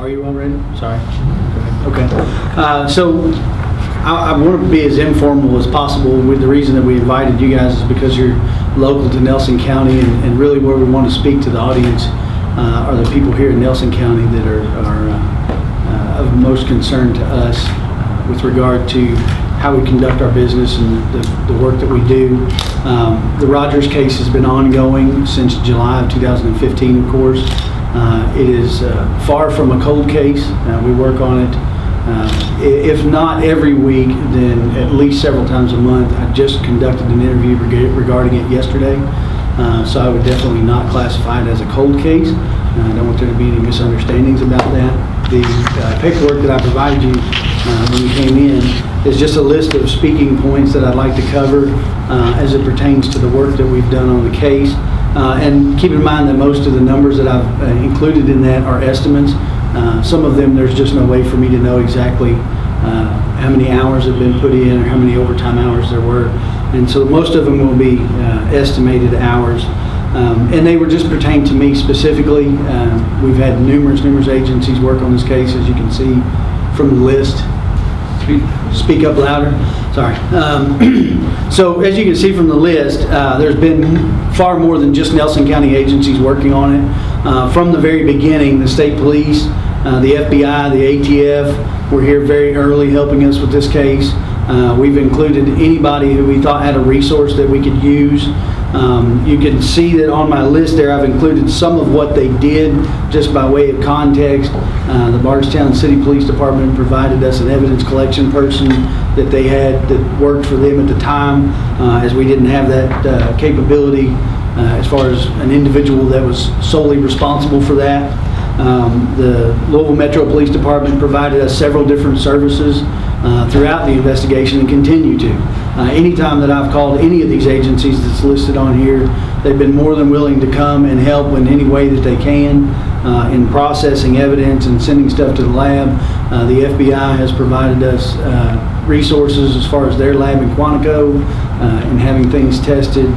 Are you already? Sorry. Okay. So I want to be as informal as possible. With the reason that we invited you guys is because you're local to Nelson County, and really where we want to speak to the audience are the people here in Nelson County that are of most concern to us with regard to how we conduct our business and the work that we do. The Rogers case has been ongoing since July of 2015, of course. It is far from a cold case. We work on it, if not every week, then at least several times a month. I just conducted an interview regarding it yesterday, so I would definitely not classify it as a cold case. I don't want there to be any misunderstandings about that. The paperwork that I provided you when you came in is just a list of speaking points that I'd like to cover as it pertains to the work that we've done on the case. And keep in mind that most of the numbers that I've included in that are estimates. Some of them, there's just no way for me to know exactly how many hours have been put in or how many overtime hours there were. And so most of them will be estimated hours. And they were just pertain to me specifically. We've had numerous agencies work on this case, as you can see from the list. Speak up louder. Sorry. So as you can see from the list, there's been far more than just Nelson County agencies working on it. From the very beginning, the state police, the FBI, the ATF were here very early helping us with this case. We've included anybody who we thought had a resource that we could use. You can see that on my list there I've included some of what they did just by way of context. The Bardstown City Police Department provided us an evidence collection person that they had that worked for them at the time, as we didn't have that capability as far as an individual that was solely responsible for that. The Louisville Metro Police Department provided us several different services throughout the investigation and continue to. Anytime that I've called any of these agencies that's listed on here, they've been more than willing to come and help in any way that they can in processing evidence and sending stuff to the lab. The FBI has provided us resources as far as their lab in Quantico and having things tested.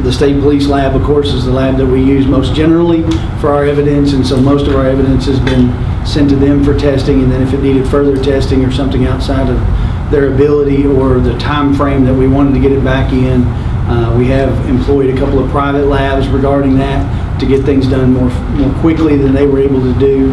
The state police lab, of course, is the lab that we use most generally for our evidence, and so most of our evidence has been sent to them for testing, and then if it needed further testing or something outside of their ability or the time frame that we wanted to get it back in, we have employed a couple of private labs regarding that to get things done more quickly than they were able to do.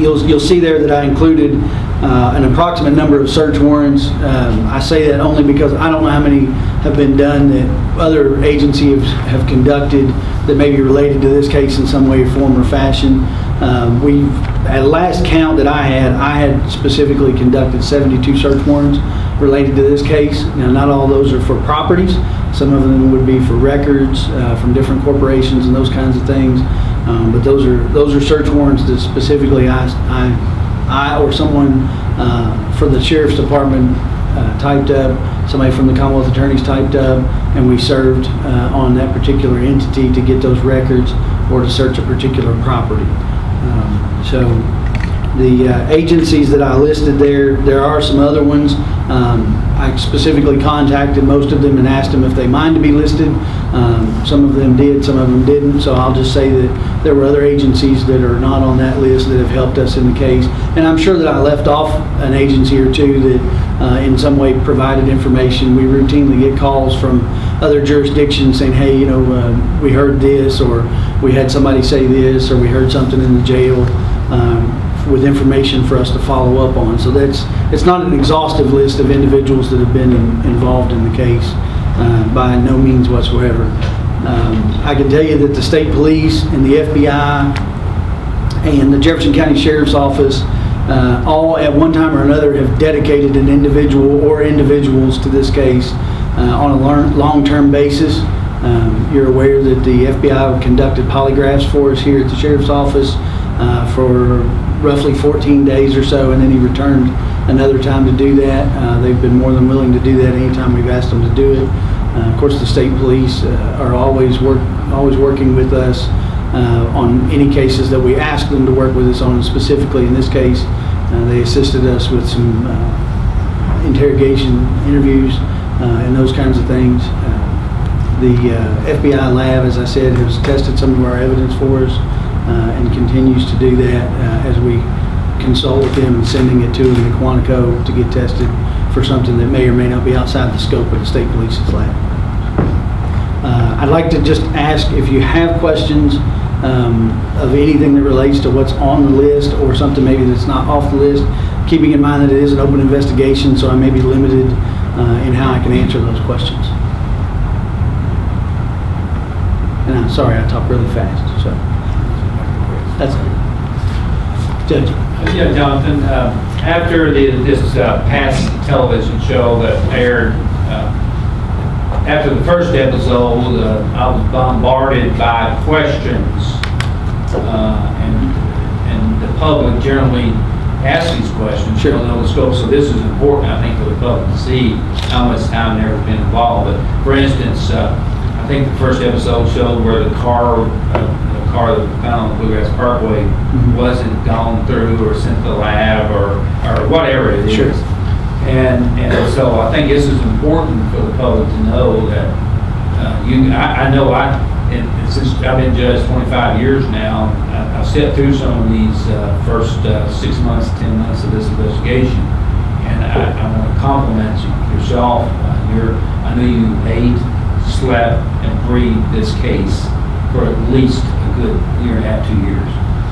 You'll see there that I included an approximate number of search warrants. I say that only because I don't know how many have been done that other agencies have conducted that may be related to this case in some way, form, or fashion. At last count that I had specifically conducted 72 search warrants related to this case. Now, not all those are for properties. Some of them would be for records from different corporations and those kinds of things. But those are search warrants that specifically I or someone for the Sheriff's Department typed up, somebody from the Commonwealth Attorneys typed up, and we served on that particular entity to get those records or to search a particular property. So the agencies that I listed there are some other ones. I specifically contacted most of them and asked them if they mind to be listed. Some of them did, some of them didn't, so I'll just say that there were other agencies that are not on that list that have helped us in the case. And I'm sure that I left off an agency or two that in some way provided information. We routinely get calls from other jurisdictions saying, hey, we heard this, or we had somebody say this, or we heard something in the jail, with information for us to follow up on. So it's not an exhaustive list of individuals that have been involved in the case by no means whatsoever. I can tell you that the state police and the FBI and the Jefferson County Sheriff's Office all at one time or another have dedicated an individual or individuals to this case on a long-term basis. You're aware that the FBI conducted polygraphs for us here at the Sheriff's Office for roughly 14 days or so, and then he returned another time to do that. They've been more than willing to do that anytime we've asked them to do it. Of course, the state police are always working with us on any cases that we ask them to work with us on. Specifically in this case, they assisted us with some interrogation interviews and those kinds of things. The FBI lab, as I said, has tested some of our evidence for us. and continues to do that as we consult with them and sending it to them to Quantico to get tested for something that may or may not be outside the scope of the state police's lab. I'd like to just ask if you have questions of anything that relates to what's on the list or something maybe that's not off the list, keeping in mind that it is an open investigation, so I may be limited in how I can answer those questions. And I'm sorry, I talk really fast, so that's it. Judge. Yeah, Jonathan, after this past television show that aired, after the first episode, I was bombarded by questions, and the public generally asks these questions. Sure. Don't know the scope, so this is important, I think, for the public to see how much time there's been involved. But for instance, I think the first episode showed where the car that was found on the Bluegrass Parkway wasn't gone through or sent to the lab or whatever it is. Sure. And so I think this is important for the public to know that since I've been judged 25 years now, I've sat through some of these first 6 months, 10 months of this investigation, and I want to compliment yourself. I know you ate, slept, and breathed this case for at least a good year and a half, 2 years,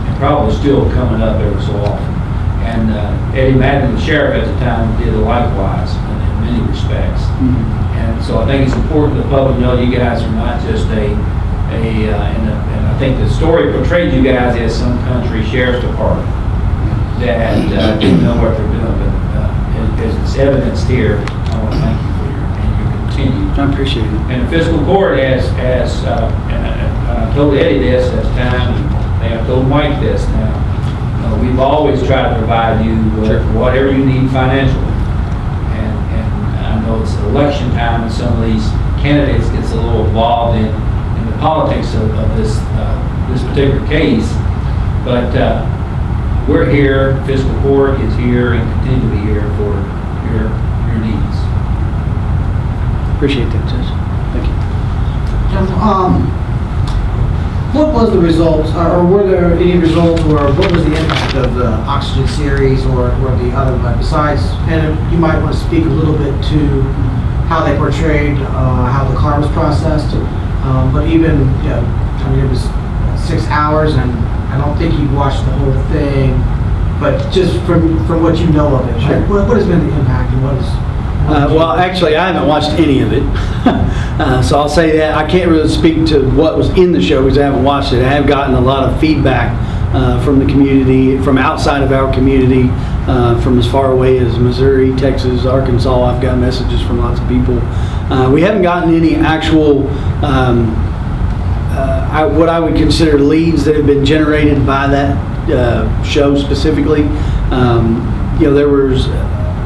and probably still coming up every so often. And Eddie Madden, the sheriff at the time, did likewise in many respects. And so I think it's important the public know you guys are not just and I think the story portrayed you guys as some country sheriff's department that didn't know what they're doing. But as it's evidenced here, I want to thank you for your continued. I appreciate it. And the fiscal court has and I told Eddie this at the time, and I told Mike this now. We've always tried to provide you with whatever you need financially. And I know it's election time, and some of these candidates gets a little involved in the politics of this particular case. But we're here, fiscal court is here, and continue to be here for your needs. Appreciate that, Judge. Thank you. What was the results, or were there any results, or what was the impact of the Oxygen series or the other, besides, and you might want to speak a little bit to how they portrayed how the car was processed, but even, I mean, it was 6 hours, and I don't think you watched the whole thing, but just from what you know of it, Sure. what has been the impact, and what is... Well, actually, I haven't watched any of it, so I'll say that I can't really speak to what was in the show because I haven't watched it. I have gotten a lot of feedback from the community, from outside of our community, from as far away as Missouri, Texas, Arkansas. I've got messages from lots of people. We haven't gotten any actual, what I would consider leads that have been generated by that show specifically. There was...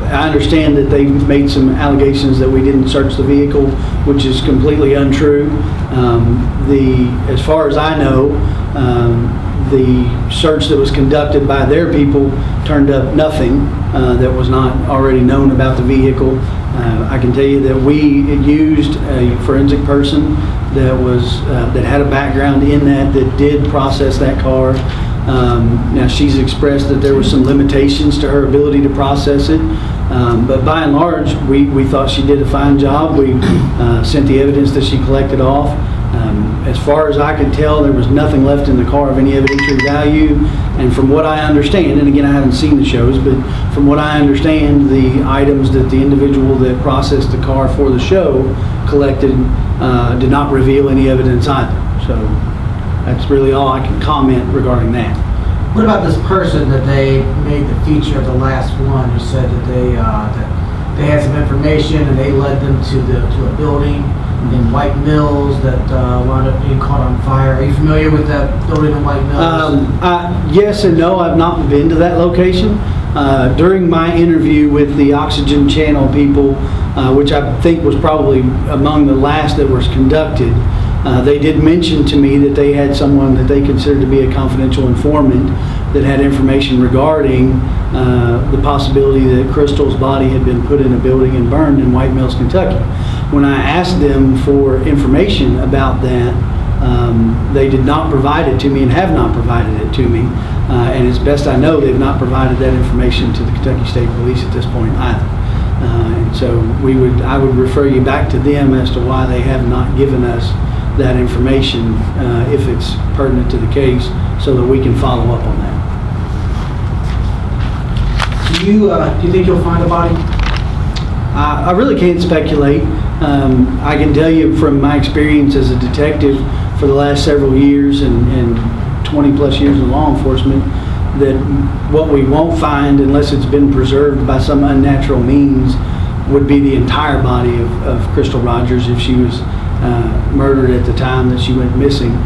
I understand that they made some allegations that we didn't search the vehicle, which is completely untrue. As far as I know, the search that was conducted by their people turned up nothing that was not already known about the vehicle. I can tell you that we used a forensic person that had a background in that did process that car. Now she's expressed that there were some limitations to her ability to process it, but by and large we thought she did a fine job. We sent the evidence that she collected off. As far as I could tell, there was nothing left in the car of any evidentiary value, and from what I understand, and again I haven't seen the shows, but from what I understand, the items that the individual that processed the car for the show collected did not reveal any evidence either. So that's really all I can comment regarding that. What about this person that they made the feature of the last one who said that they had some information and they led them to a building in White Mills that wound up being caught on fire? Are you familiar with that building in White Mills? Yes and no. I've not been to that location. During my interview with the Oxygen Channel people, which I think was probably among the last that was conducted, they did mention to me that they had someone that they considered to be a confidential informant that had information regarding the possibility that Crystal's body had been put in a building and burned in White Mills, Kentucky. When I asked them for information about that, They did not provide it to me and have not provided it to me. And as best I know, they've not provided that information to the Kentucky State Police at this point either. And so I would refer you back to them as to why they have not given us that information, if it's pertinent to the case, so that we can follow up on that. Do you think you'll find a body? I really can't speculate. I can tell you from my experience as a detective for the last several years and 20 plus years in law enforcement, that what we won't find unless it's been preserved by some unnatural means would be the entire body of Crystal Rogers if she was murdered at the time that she went missing.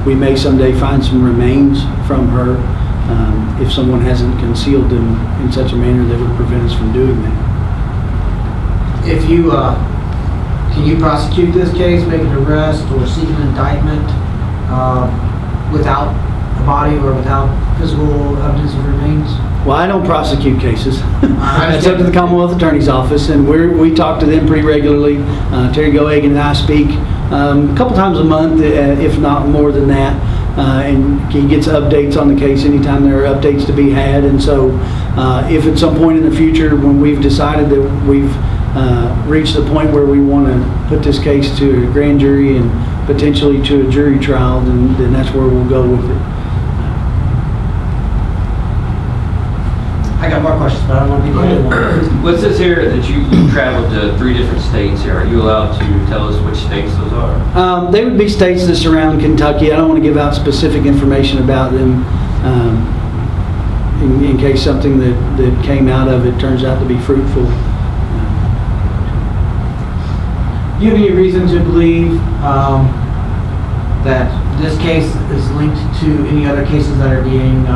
We may someday find some remains from her if someone hasn't concealed them in such a manner that would prevent us from doing that. If you, can you prosecute this case, make an arrest, or seek an indictment without a body or without physical evidence of remains? Well, I don't prosecute cases. I That's up to the Commonwealth Attorney's Office, and we talk to them pretty regularly. Terry Gohagan and I speak a couple times a month, if not more than that, and he gets updates on the case anytime there are updates to be had. And so if at some point in the future when we've decided that we've reached the point where we want to put this case to a grand jury and potentially to a jury trial, then that's where we'll go with it. I got more questions, but I don't want to be long. What's this here that you traveled to 3 different states here? Are you allowed to tell us which states those are? They would be states that surround Kentucky. I don't want to give out specific information about them in case something that came out of it turns out to be fruitful. Do you have any reason to believe that this case is linked to any other cases that are being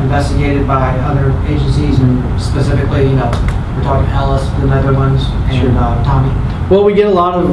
investigated by other agencies, and specifically, we're talking Ellis, the Netherlands, and Sure. Tommy? Well, we get a lot of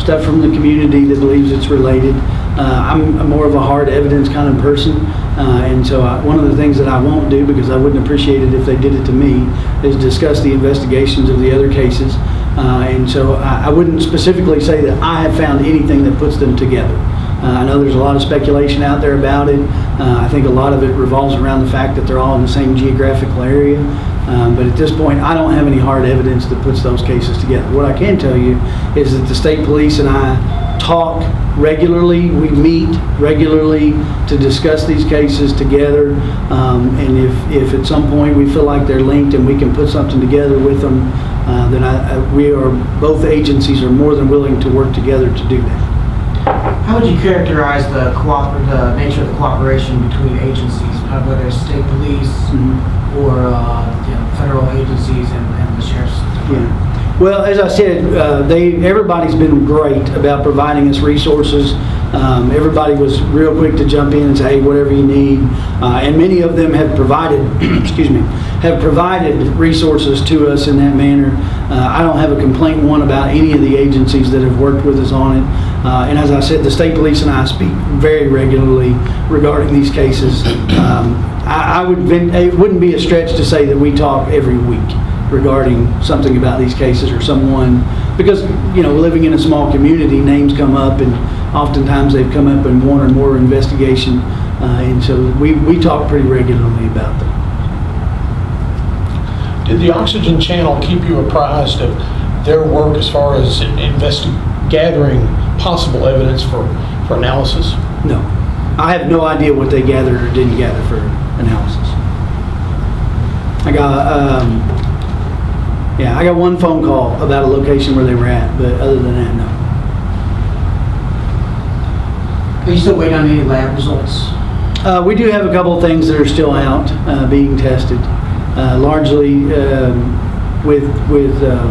stuff from the community that believes it's related. I'm more of a hard evidence kind of person, and so one of the things that I won't do, because I wouldn't appreciate it if they did it to me, is discuss the investigations of the other cases. And so I wouldn't specifically say that I have found anything that puts them together. I know there's a lot of speculation out there about it. I think a lot of it revolves around the fact that they're all in the same geographical area. But at this point, I don't have any hard evidence that puts those cases together. What I can tell you is that the state police and I talk regularly. We meet regularly to discuss these cases together. And if at some point we feel like they're linked and we can put something together with them, then both agencies are more than willing to work together to do that. How would you characterize the nature of the cooperation between agencies, whether it's state police or federal agencies and the sheriff's department? Yeah. Well, as I said, everybody's been great about providing us resources. Everybody was real quick to jump in and say, hey, whatever you need. And many of them have provided, have provided resources to us in that manner. I don't have a complaint about any of the agencies that have worked with us on it. And as I said, the state police and I speak very regularly regarding these cases. It wouldn't be a stretch to say that we talk every week regarding something about these cases or someone, because living in a small community, names come up, and oftentimes they've come up in one or more investigation, and so we talk pretty regularly about them. Did the Oxygen Channel keep you apprised of their work as far as gathering possible evidence for analysis? No, I have no idea what they gathered or didn't gather for analysis. I got one phone call about a location where they were at, but other than that, no. Are you still waiting on any lab results? We do have a couple of things that are still out being tested, largely with the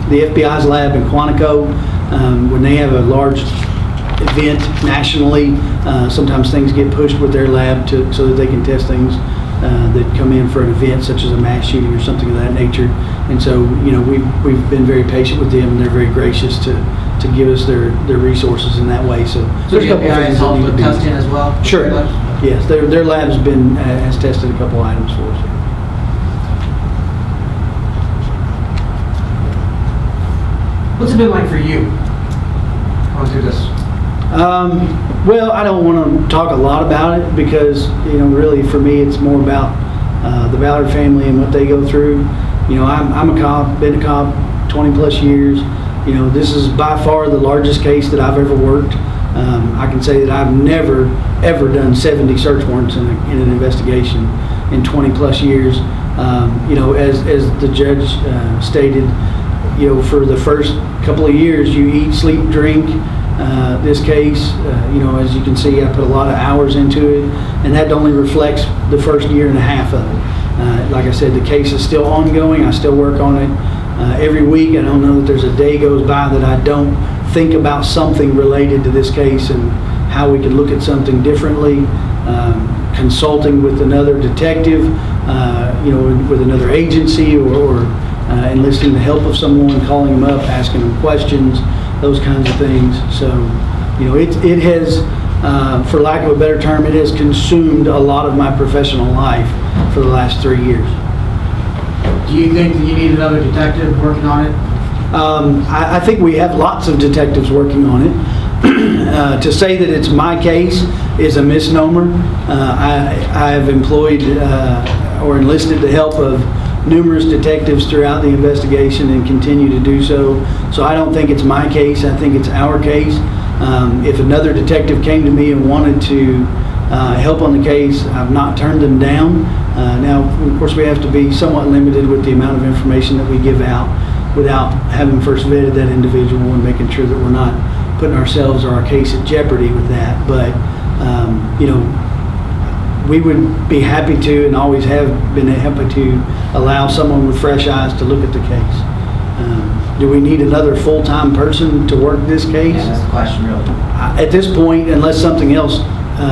FBI's lab in Quantico. When they have a large event nationally, sometimes things get pushed with their lab so that they can test things that come in for an event such as a mass shooting or something of that nature. And so, we've been very patient with them, and they're very gracious to give us their resources in that way. So there's a couple of things that need to be testing as well? Sure. Yes, their lab's has tested a couple items for us. What's it been like for you? going through this? Well, I don't want to talk a lot about it because, really for me, it's more about the Ballard family and what they go through. I'm a cop, been a cop 20 plus years. This is by far the largest case that I've ever worked. I can say that I've never, ever done 70 search warrants in an investigation in 20 plus years. As the judge stated, for the first couple of years, you eat, sleep, drink. This case, as you can see, I put a lot of hours into it, and that only reflects the first year and a half of it. Like I said, the case is still ongoing. I still work on it every week. I don't know that there's a day goes by that I don't think about something related to this case and how we could look at something differently. Consulting with another detective, with another agency, or enlisting the help of someone, calling them up, asking them questions, those kinds of things. So, it has, for lack of a better term, it has consumed a lot of my professional life for the last 3 years. Do you think that you need another detective working on it? I think we have lots of detectives working on it. To say that it's my case is a misnomer. I have employed or enlisted the help of numerous detectives throughout the investigation and continue to do so. So I don't think it's my case. I think it's our case. If another detective came to me and wanted to help on the case, I've not turned them down. Now, of course, we have to be somewhat limited with the amount of information that we give out without having first vetted that individual and making sure that we're not putting ourselves or our case at jeopardy with that. But, we would be happy to and always have been happy to allow someone with fresh eyes to look at the case. Do we need another full-time person to work this case? Yeah, that's the question, really. At this point, unless something else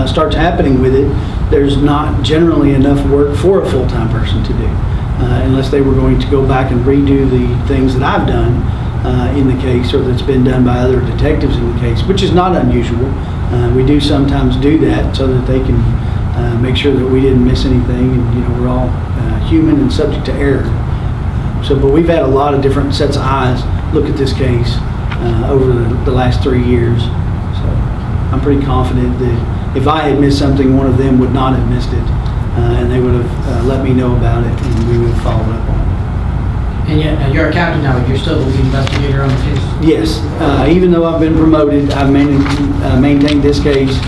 starts happening with it, there's not generally enough work for a full-time person to do, unless they were going to go back and redo the things that I've done in the case or that's been done by other detectives in the case, which is not unusual. We do sometimes do that so that they can make sure that we didn't miss anything, and we're all human and subject to error. But we've had a lot of different sets of eyes look at this case over the last 3 years. So I'm pretty confident that if I had missed something, one of them would not have missed it, and they would have let me know about it, and we would have followed up on it. And yet, you're a captain now, you're still the lead investigator on the case? Yes, even though I've been promoted, I've maintained this case.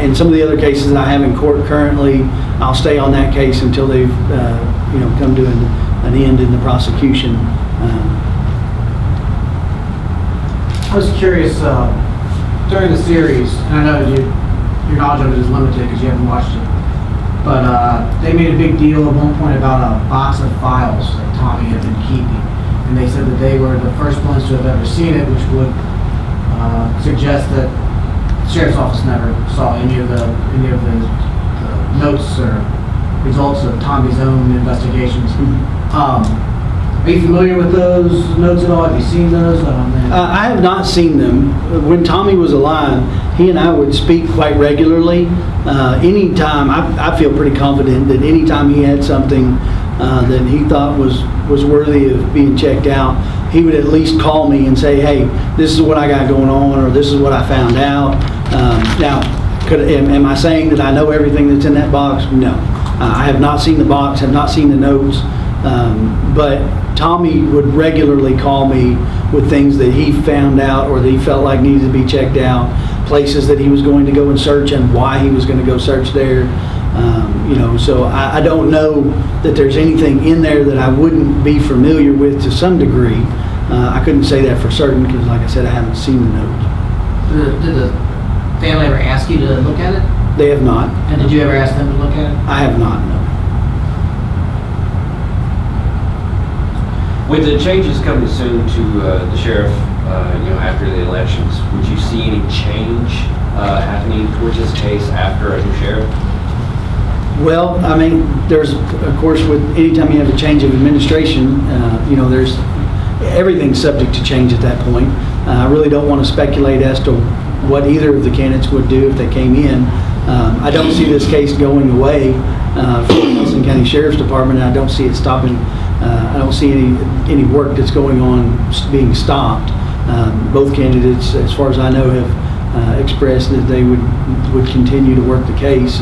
In some of the other cases that I have in court currently, I'll stay on that case until they've, come to an end in the prosecution. I was curious, during the series, and I know your knowledge of it is limited because you haven't watched it, but they made a big deal at one point about a box of files that Tommy had been keeping. And they said that they were the first ones to have ever seen it, which would suggest that the sheriff's office never saw any of the notes or results of Tommy's own investigations. Are you familiar with those notes at all? Have you seen those? I have not seen them. When Tommy was alive, he and I would speak quite regularly. Anytime, I feel pretty confident that anytime he had something that he thought was worthy of being checked out, he would at least call me and say, hey, this is what I got going on, or this is what I found out. Now, am I saying that I know everything that's in that box? No. I have not seen the box, have not seen the notes, but Tommy would regularly call me with things that he found out or that he felt like needed to be checked out, places that he was going to go and search and why he was going to go search there. So I don't know that there's anything in there that I wouldn't be familiar with to some degree. I couldn't say that for certain because, like I said, I haven't seen the notes. Did the family ever ask you to look at it? They have not. And did you ever ask them to look at it? I have not, no. With the changes coming soon to the sheriff, after the elections, would you see any change happening towards this case after a new sheriff? Well, I mean, there's, of course, with anytime you have a change of administration, there's everything's subject to change at that point. I really don't want to speculate as to what either of the candidates would do if they came in. I don't see this case going away from the Nelson County Sheriff's Department, and I don't see it stopping. I don't see any work that's going on being stopped. Both candidates, as far as I know, have expressed that they would continue to work the case,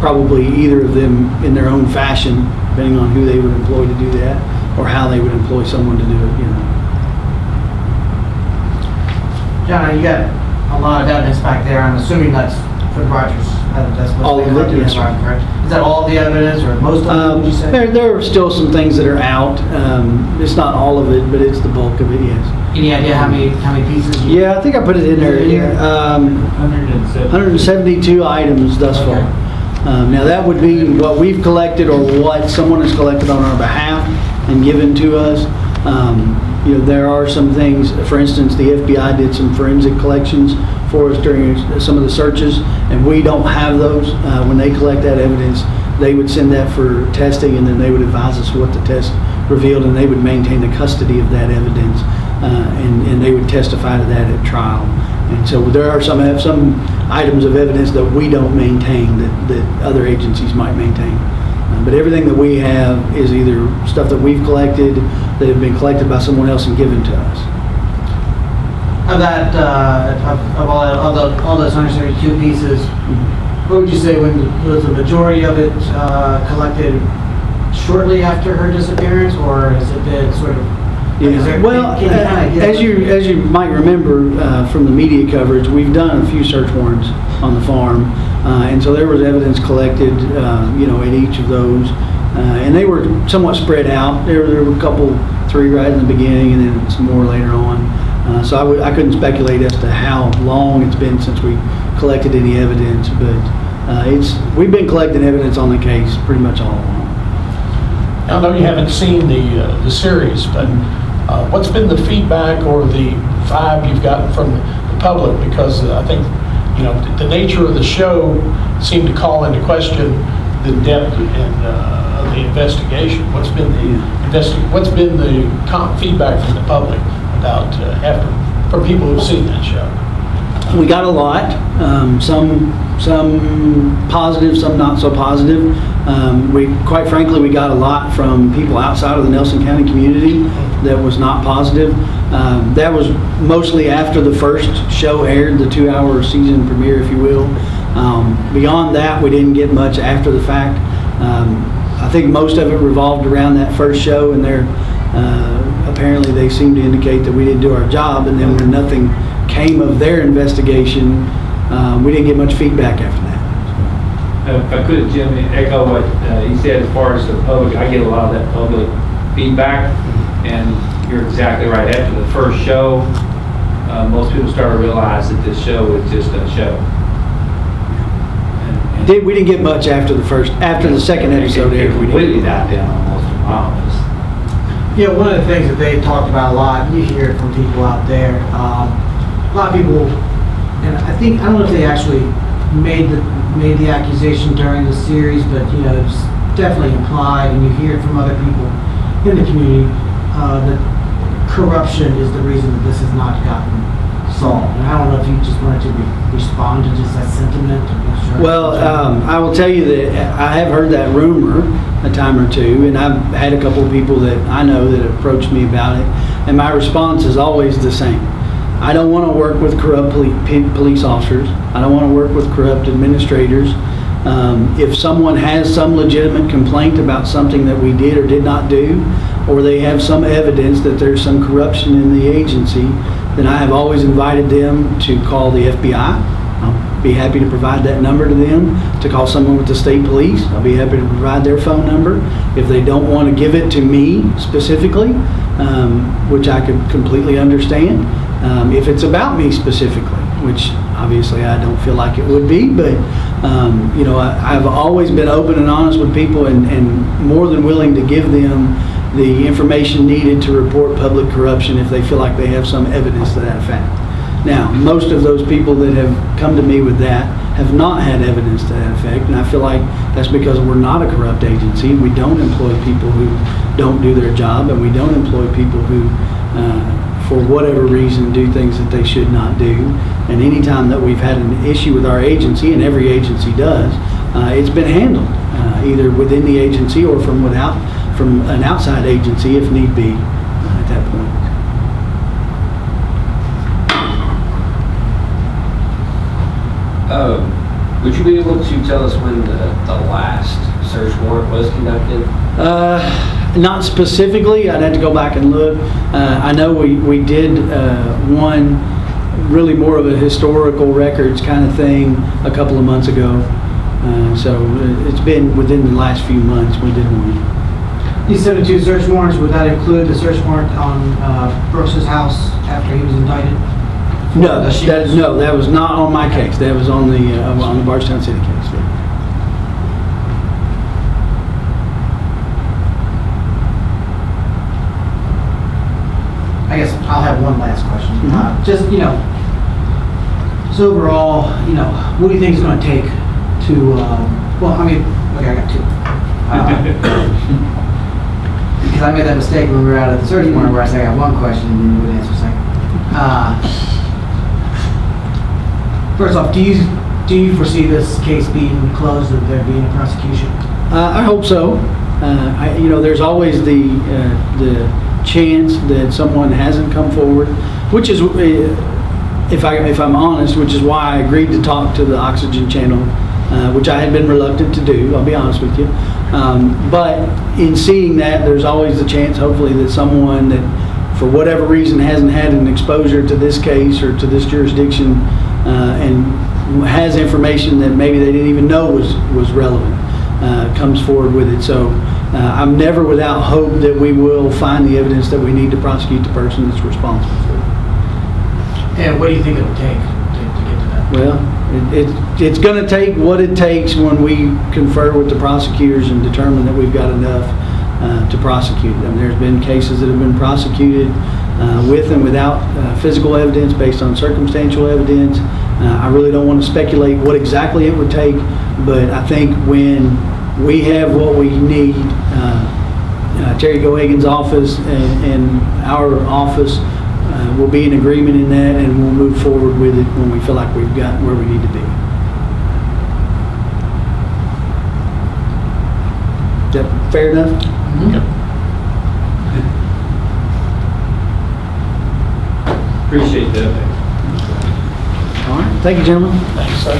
probably either of them in their own fashion, depending on who they would employ to do that, or how they would employ someone to do it, you know. John, you got a lot of evidence back there. I'm assuming that's Fred Rogers. That's All what's of it, being yes, collected, sir. correct? Is that all the evidence, or most of it, would you say? There are still some things that are out. It's not all of it, but it's the bulk of it, yes. Any idea how many pieces? Yeah, I think I put it in there. Yeah. 172 items thus far. Okay. Now, that would be what we've collected or what someone has collected on our behalf and given to us. You know, there are some things, for instance, the FBI did some forensic collections for us during some of the searches, and we don't have those. When they collect that evidence, they would send that for testing, and then they would advise us what the test revealed, and they would maintain the custody of that evidence, and they would testify to that at trial. And so there are some items of evidence that we don't maintain that other agencies might maintain. But everything that we have is either stuff that we've collected, that have been collected by someone else and given to us. Of that, of all those 172 pieces, what would you say was the majority of it collected shortly after her disappearance, or has it been sort of? Yeah. Well, can you kinda get- as you might remember from the media coverage, we've done a few search warrants on the farm, and so there was evidence collected, you know, in each of those, and they were somewhat spread out. There were a couple, 3 right in the beginning, and then some more later on. So I couldn't speculate as to how long it's been since we collected any evidence, but we've been collecting evidence on the case pretty much all along. I know you haven't seen the series, but what's been the feedback or the vibe you've gotten from the public? Because I think, you know, the nature of the show seemed to call into question the depth of the investigation. What's been the feedback from the public about from people who've seen that show? We got a lot, some positive, some not so positive. Quite frankly, we got a lot from people outside of the Nelson County community that was not positive. That was mostly after the first show aired, the 2-hour season premiere, if you will. Beyond that, we didn't get much after the fact. I think most of it revolved around that first show, and apparently they seemed to indicate that we didn't do our job, and then when nothing came of their investigation, we didn't get much feedback after that. If I could, Jim, echo what he said as far as the public, I get a lot of that public feedback, and you're exactly right. After the first show, most people started to realize that this show is just a show. We didn't get much after the second episode aired. It completely died down almost in my office. Yeah, one of the things that they talked about a lot, you hear it from people out there, a lot of people, and I don't know if they actually made the accusation during the series, but you know, it's definitely implied, and you hear it from other people in the community, that corruption is the reason that this has not gotten solved. And I don't know if you just wanted to respond to just that sentiment. Well, I will tell you that I have heard that rumor a time or two, and I've had a couple of people that I know that approached me about it, and my response is always the same. I don't want to work with corrupt police officers. I don't want to work with corrupt administrators. If someone has some legitimate complaint about something that we did or did not do, or they have some evidence that there's some corruption in the agency, then I have always invited them to call the FBI. I'll be happy to provide that number to them, to call someone with the state police. I'll be happy to provide their phone number. If they don't want to give it to me specifically, which I could completely understand, if it's about me specifically, which obviously I don't feel like it would be, but you know, I've always been open and honest with people, and more than willing to give them the information needed to report public corruption if they feel like they have some evidence to that fact. Now, most of those people that have come to me with that have not had evidence to that effect, and I feel like that's because we're not a corrupt agency. We don't employ people who don't do their job, and we don't employ people who, for whatever reason, do things that they should not do. And anytime that we've had an issue with our agency, and every agency does, it's been handled either within the agency or from an outside agency if need be at that point. Would you be able to tell us when the last search warrant was conducted? Not specifically, I'd have to go back and look. I know we did one really more of a historical records kind of thing a couple of months ago. So it's been within the last few months we did one. These 72 search warrants, would that include the search warrant on Brooks's house after he was indicted? No, that was not on my case. That was on the Bardstown City case. Yeah. I guess I'll have one last question. Mhm. Just, so overall, what do you think it's going to take to, okay, I got two. Because I made that mistake when we were out at the search warrant where I said I got one question and then you would answer second. First off, do you foresee this case being closed and there being a prosecution? I hope so. There's always the chance that someone hasn't come forward, which is, if I'm honest, which is why I agreed to talk to the Oxygen Channel, which I had been reluctant to do, I'll be honest with you. But in seeing that, there's always the chance, hopefully, that someone that, for whatever reason, hasn't had an exposure to this case or to this jurisdiction and has information that maybe they didn't even know was relevant, comes forward with it. So I'm never without hope that we will find the evidence that we need to prosecute the person that's responsible for it. And what do you think it'll take to get to that? Well, it's going to take what it takes when we confer with the prosecutors and determine that we've got enough to prosecute them. There's been cases that have been prosecuted with and without physical evidence based on circumstantial evidence. I really don't want to speculate what exactly it would take, but I think when we have what we need, Terry Gohagen's office and our office will be in agreement in that, and we'll move forward with it when we feel like we've got where we need to be. Is that fair enough? Yep. Appreciate that. All right. Thank you, gentlemen. Thanks, sir.